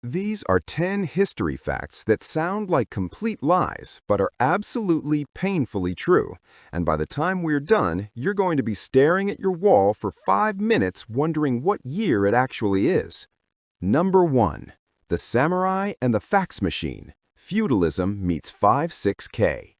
These are 10 history facts that sound like complete lies, but are absolutely painfully true. And by the time we're done, you're going to be staring at your wall for 5 minutes wondering what year it actually is. Number 1. The Samurai and the Fax Machine. Feudalism meets 5-6K.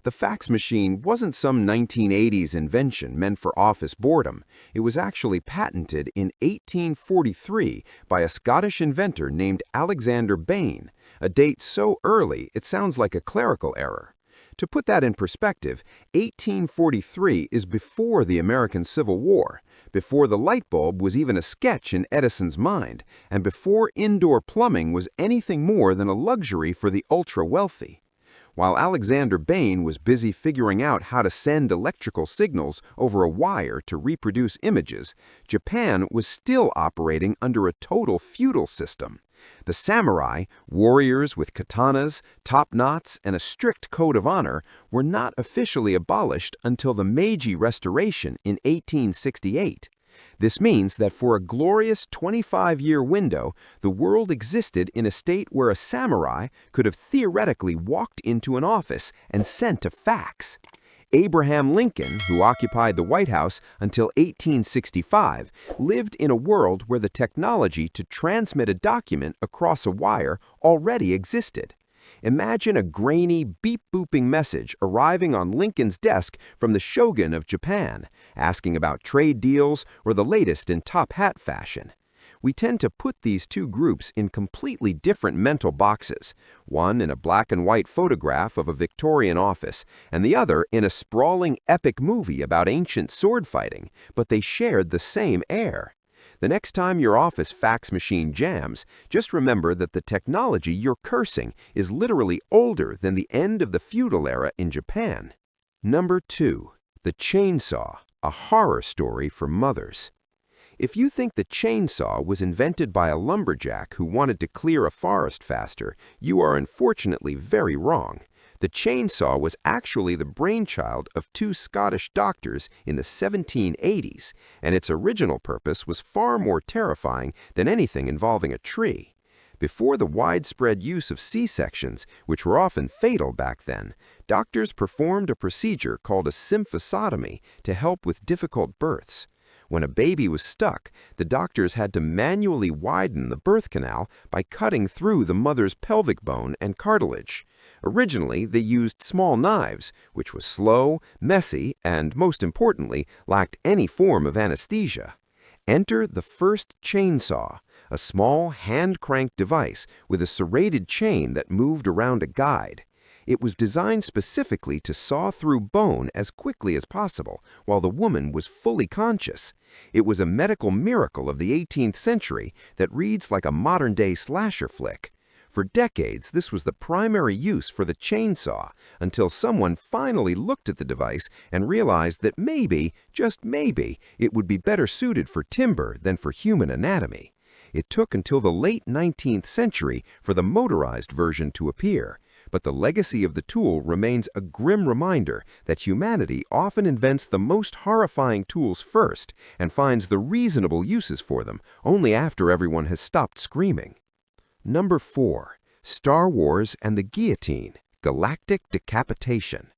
The fax machine wasn't some 1980s invention meant for office boredom. It was actually patented in 1843 by a Scottish inventor named Alexander Bain, a date so early it sounds like a clerical error. To put that in perspective, 1843 is before the American Civil War, before the light bulb was even a sketch in Edison's mind, and before indoor plumbing was anything more than a luxury for the ultra-wealthy. While Alexander Bain was busy figuring out how to send electrical signals over a wire to reproduce images, Japan was still operating under a total feudal system. The samurai, warriors with katanas, top knots, and a strict code of honor, were not officially abolished until the Meiji Restoration in 1868. This means that for a glorious 25-year window, the world existed in a state where a samurai could have theoretically walked into an office and sent a fax. Abraham Lincoln, who occupied the White House until 1865, lived in a world where the technology to transmit a document across a wire already existed. Imagine a grainy, beep-booping message arriving on Lincoln's desk from the shogun of Japan, asking about trade deals or the latest in top hat fashion. We tend to put these two groups in completely different mental boxes, one in a black and white photograph of a Victorian office, and the other in a sprawling epic movie about ancient sword fighting, but they shared the same air. The next time your office fax machine jams, just remember that the technology you're cursing is literally older than the end of the feudal era in Japan. Number 2. The Chainsaw, a horror story for mothers. If you think the chainsaw was invented by a lumberjack who wanted to clear a forest faster, you are unfortunately very wrong. The chainsaw was actually the brainchild of two Scottish doctors in the 1780s, and its original purpose was far more terrifying than anything involving a tree. Before the widespread use of C-sections, which were often fatal back then, doctors performed a procedure called a symphysotomy to help with difficult births. When a baby was stuck, the doctors had to manually widen the birth canal by cutting through the mother's pelvic bone and cartilage. Originally, they used small knives, which was slow, messy, and, most importantly, lacked any form of anesthesia. Enter the first chainsaw, a small hand-cranked device with a serrated chain that moved around a guide. It was designed specifically to saw through bone as quickly as possible while the woman was fully conscious. It was a medical miracle of the 18th century that reads like a modern-day slasher flick. For decades, this was the primary use for the chainsaw until someone finally looked at the device and realized that maybe, just maybe, it would be better suited for timber than for human anatomy. It took until the late 19th century for the motorized version to appear. But the legacy of the tool remains a grim reminder that humanity often invents the most horrifying tools first and finds the reasonable uses for them only after everyone has stopped screaming. Number 4. Star Wars and the Guillotine, Galactic Decapitation.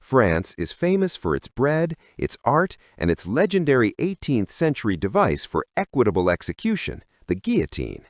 France is famous for its bread, its art, and its legendary 18th century device for equitable execution, the guillotine.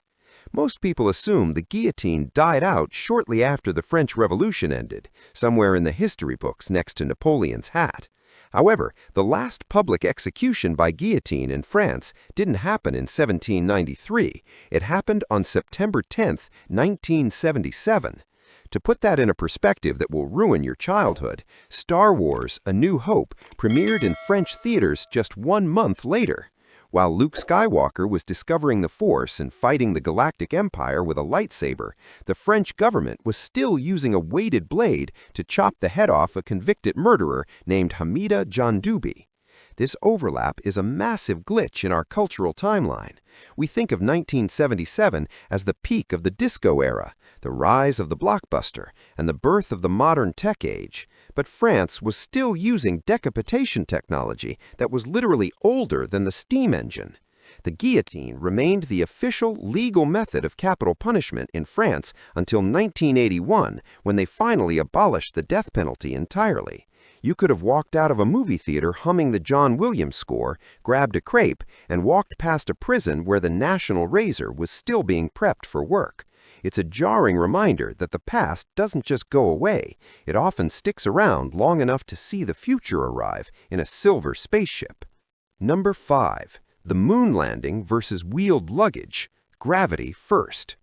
Most people assume the guillotine died out shortly after the French Revolution ended, somewhere in the history books next to Napoleon's hat. However, the last public execution by guillotine in France didn't happen in 1793. It happened on September 10, 1977. To put that in a perspective that will ruin your childhood, Star Wars: A New Hope premiered in French theaters just 1 month later. While Luke Skywalker was discovering the Force and fighting the Galactic Empire with a lightsaber, the French government was still using a weighted blade to chop the head off a convicted murderer named Hamida Jandoubi. This overlap is a massive glitch in our cultural timeline. We think of 1977 as the peak of the disco era, the rise of the blockbuster, and the birth of the modern tech age. But France was still using decapitation technology that was literally older than the steam engine. The guillotine remained the official legal method of capital punishment in France until 1981, when they finally abolished the death penalty entirely. You could have walked out of a movie theater humming the John Williams score, grabbed a crepe, and walked past a prison where the national razor was still being prepped for work. It's a jarring reminder that the past doesn't just go away. It often sticks around long enough to see the future arrive in a silver spaceship. Number 5. The moon landing versus wheeled luggage. Gravity first.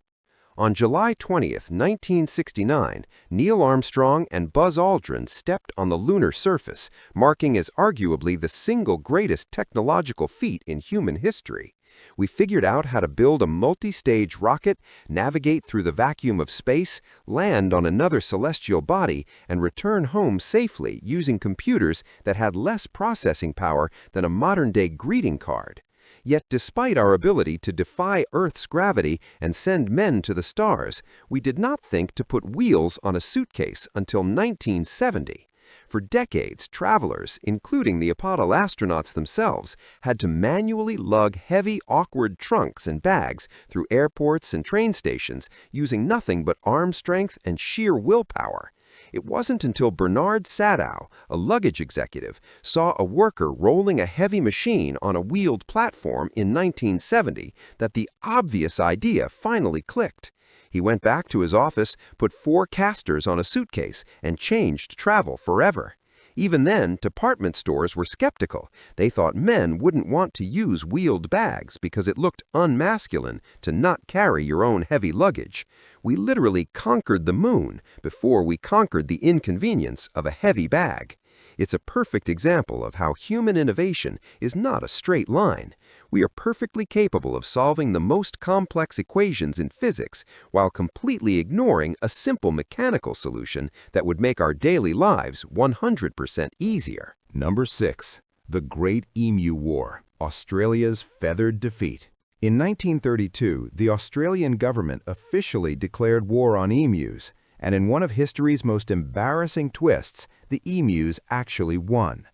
On July 20th, 1969, Neil Armstrong and Buzz Aldrin stepped on the lunar surface, marking as arguably the single greatest technological feat in human history. We figured out how to build a multi-stage rocket, navigate through the vacuum of space, land on another celestial body, and return home safely using computers that had less processing power than a modern-day greeting card. Yet despite our ability to defy Earth's gravity and send men to the stars, we did not think to put wheels on a suitcase until 1970. For decades, travelers, including the Apollo astronauts themselves, had to manually lug heavy, awkward trunks and bags through airports and train stations using nothing but arm strength and sheer willpower. It wasn't until Bernard Sadow, a luggage executive, saw a worker rolling a heavy machine on a wheeled platform in 1970 that the obvious idea finally clicked. He went back to his office, put 4 casters on a suitcase, and changed travel forever. Even then, department stores were skeptical. They thought men wouldn't want to use wheeled bags because it looked unmasculine to not carry your own heavy luggage. We literally conquered the moon before we conquered the inconvenience of a heavy bag. It's a perfect example of how human innovation is not a straight line. We are perfectly capable of solving the most complex equations in physics while completely ignoring a simple mechanical solution that would make our daily lives 100% easier. Number 6. The Great Emu War, Australia's feathered defeat. In 1932, the Australian government officially declared war on emus, and in one of history's most embarrassing twists, the emus actually won.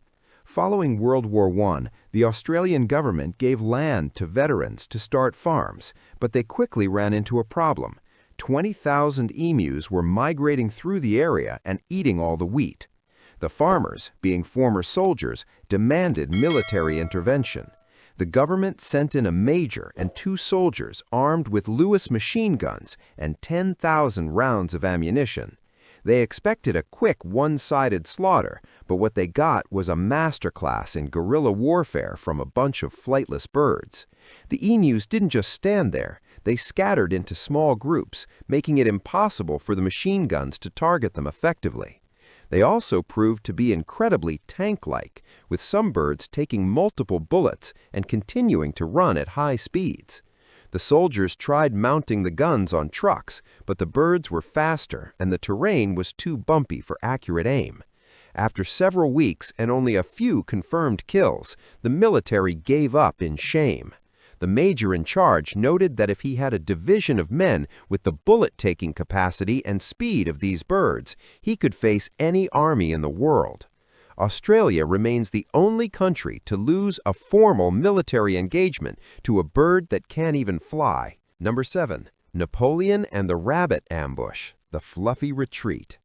Following World War I, the Australian government gave land to veterans to start farms, but they quickly ran into a problem. 20,000 emus were migrating through the area and eating all the wheat. The farmers, being former soldiers, demanded military intervention. The government sent in a major and 2 soldiers armed with Lewis machine guns and 10,000 rounds of ammunition. They expected a quick one-sided slaughter, but what they got was a masterclass in guerrilla warfare from a bunch of flightless birds. The emus didn't just stand there. They scattered into small groups, making it impossible for the machine guns to target them effectively. They also proved to be incredibly tank-like, with some birds taking multiple bullets and continuing to run at high speeds. The soldiers tried mounting the guns on trucks, but the birds were faster and the terrain was too bumpy for accurate aim. After several weeks and only a few confirmed kills, the military gave up in shame. The major in charge noted that if he had a division of men with the bullet-taking capacity and speed of these birds, he could face any army in the world. Australia remains the only country to lose a formal military engagement to a bird that can't even fly. Number 7. Napoleon and the rabbit ambush, the fluffy retreat.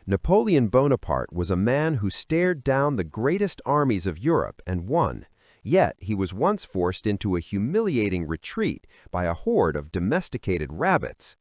Napoleon Bonaparte was a man who stared down the greatest armies of Europe and won. Yet he was once forced into a humiliating retreat by a horde of domesticated rabbits.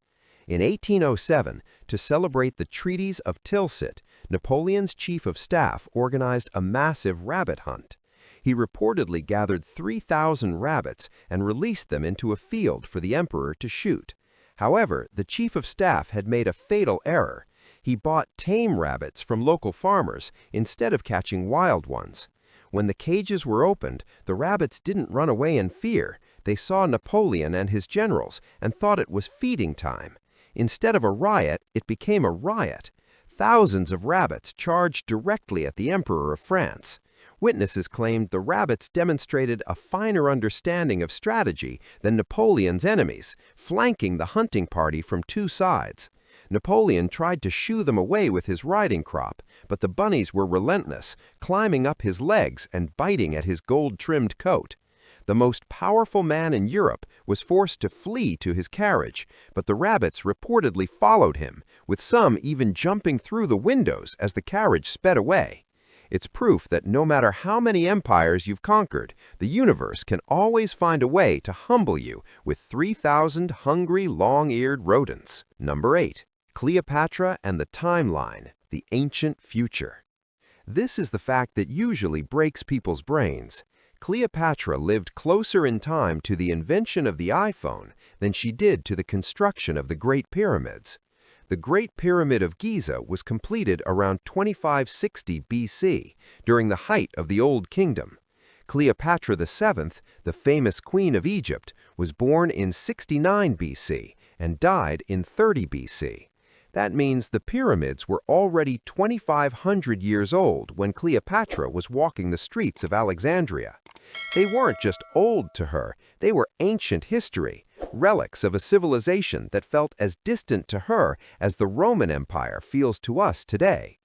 In 1807, to celebrate the treaties of Tilsit, Napoleon's chief of staff organized a massive rabbit hunt. He reportedly gathered 3,000 rabbits and released them into a field for the emperor to shoot. However, the chief of staff had made a fatal error. He bought tame rabbits from local farmers instead of catching wild ones. When the cages were opened, the rabbits didn't run away in fear. They saw Napoleon and his generals and thought it was feeding time. Instead of a riot, it became a riot. Thousands of rabbits charged directly at the Emperor of France. Witnesses claimed the rabbits demonstrated a finer understanding of strategy than Napoleon's enemies, flanking the hunting party from 2 sides. Napoleon tried to shoo them away with his riding crop, but the bunnies were relentless, climbing up his legs and biting at his gold-trimmed coat. The most powerful man in Europe was forced to flee to his carriage, but the rabbits reportedly followed him, with some even jumping through the windows as the carriage sped away. It's proof that no matter how many empires you've conquered, the universe can always find a way to humble you with 3,000 hungry, long-eared rodents. Number 8. Cleopatra and the Timeline, the Ancient Future. This is the fact that usually breaks people's brains. Cleopatra lived closer in time to the invention of the iPhone than she did to the construction of the Great Pyramids. The Great Pyramid of Giza was completed around 2560 BC, during the height of the Old Kingdom. Cleopatra VII, the famous Queen of Egypt, was born in 69 BC and died in 30 BC. That means the pyramids were already 2,500 years old when Cleopatra was walking the streets of Alexandria. They weren't just old to her, they were ancient history, relics of a civilization that felt as distant to her as the Roman Empire feels to us today.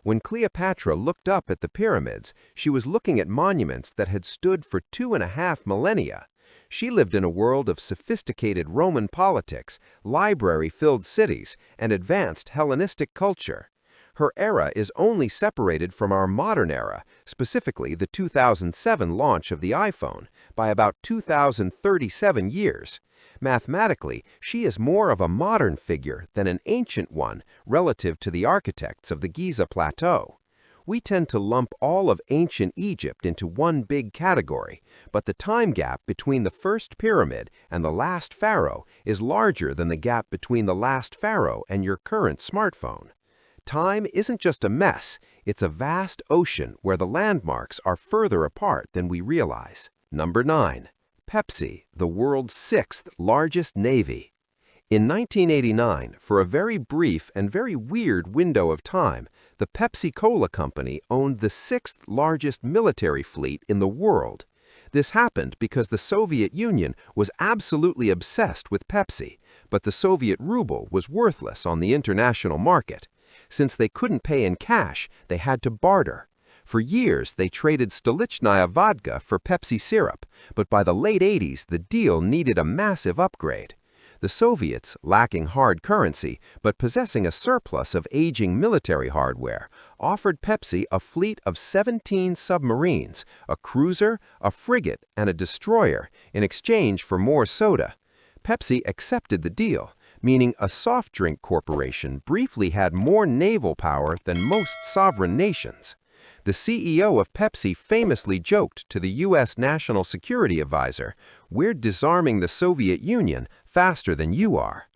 When Cleopatra looked up at the pyramids, she was looking at monuments that had stood for 2.5 millennia. She lived in a world of sophisticated Roman politics, library-filled cities, and advanced Hellenistic culture. Her era is only separated from our modern era, specifically the 2007 launch of the iPhone, by about 2,037 years. Mathematically, she is more of a modern figure than an ancient one relative to the architects of the Giza Plateau. We tend to lump all of ancient Egypt into one big category, but the time gap between the first pyramid and the last pharaoh is larger than the gap between the last pharaoh and your current smartphone. Time isn't just a mess, it's a vast ocean where the landmarks are further apart than we realize. Number 9. Pepsi, the world's 6th largest navy. In 1989, for a very brief and very weird window of time, the Pepsi-Cola company owned the 6th largest military fleet in the world. This happened because the Soviet Union was absolutely obsessed with Pepsi, but the Soviet ruble was worthless on the international market. Since they couldn't pay in cash, they had to barter. For years, they traded Stolichnaya vodka for Pepsi syrup, but by the late 80s, the deal needed a massive upgrade. The Soviets, lacking hard currency but possessing a surplus of aging military hardware, offered Pepsi a fleet of 17 submarines, a cruiser, a frigate, and a destroyer in exchange for more soda. Pepsi accepted the deal, meaning a soft drink corporation briefly had more naval power than most sovereign nations. The CEO of Pepsi famously joked to the U.S. National Security Advisor, "We're disarming the Soviet Union faster than you are."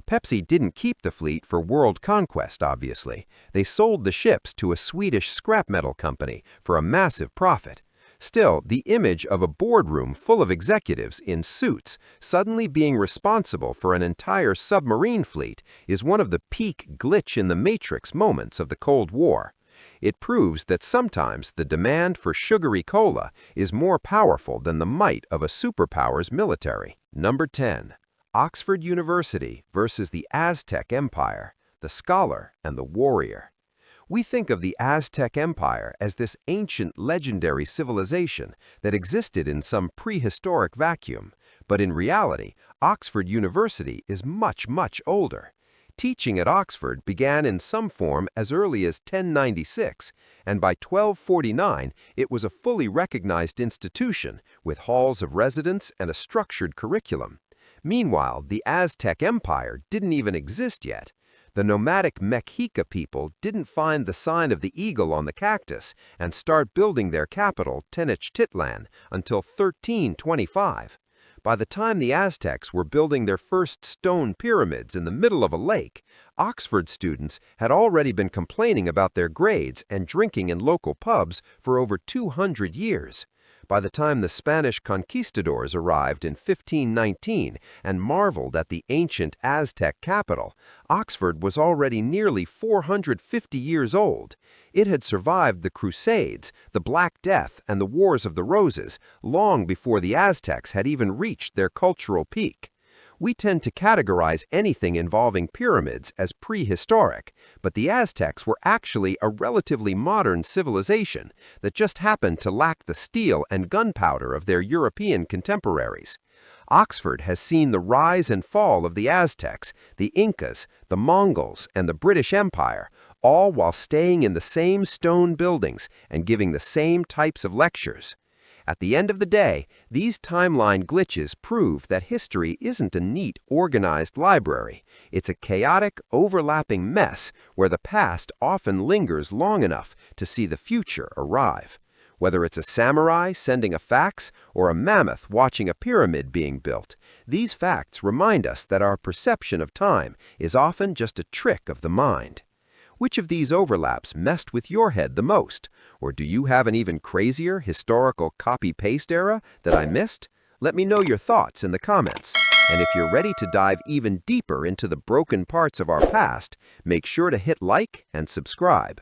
Pepsi didn't keep the fleet for world conquest, obviously. They sold the ships to a Swedish scrap metal company for a massive profit. Still, the image of a boardroom full of executives in suits suddenly being responsible for an entire submarine fleet is one of the peak glitch in the matrix moments of the Cold War. It proves that sometimes the demand for sugary cola is more powerful than the might of a superpower's military. Number 10. Oxford University versus the Aztec Empire, the scholar and the warrior. We think of the Aztec Empire as this ancient legendary civilization that existed in some prehistoric vacuum, but in reality, Oxford University is much, much older. Teaching at Oxford began in some form as early as 1096, and by 1249 it was a fully recognized institution with halls of residence and a structured curriculum. Meanwhile, the Aztec Empire didn't even exist yet. The nomadic Mexica people didn't find the sign of the eagle on the cactus and start building their capital, Tenochtitlan, until 1325. By the time the Aztecs were building their first stone pyramids in the middle of a lake, Oxford students had already been complaining about their grades and drinking in local pubs for over 200 years. By the time the Spanish conquistadors arrived in 1519 and marveled at the ancient Aztec capital, Oxford was already nearly 450 years old. It had survived the Crusades, the Black Death, and the Wars of the Roses long before the Aztecs had even reached their cultural peak. We tend to categorize anything involving pyramids as prehistoric, but the Aztecs were actually a relatively modern civilization that just happened to lack the steel and gunpowder of their European contemporaries. Oxford has seen the rise and fall of the Aztecs, the Incas, the Mongols, and the British Empire, all while staying in the same stone buildings and giving the same types of lectures. At the end of the day, these timeline glitches prove that history isn't a neat, organized library. It's a chaotic, overlapping mess where the past often lingers long enough to see the future arrive. Whether it's a samurai sending a fax or a mammoth watching a pyramid being built, these facts remind us that our perception of time is often just a trick of the mind. Which of these overlaps messed with your head the most? Or do you have an even crazier historical copy-paste era that I missed? Let me know your thoughts in the comments. And if you're ready to dive even deeper into the broken parts of our past, make sure to hit like and subscribe.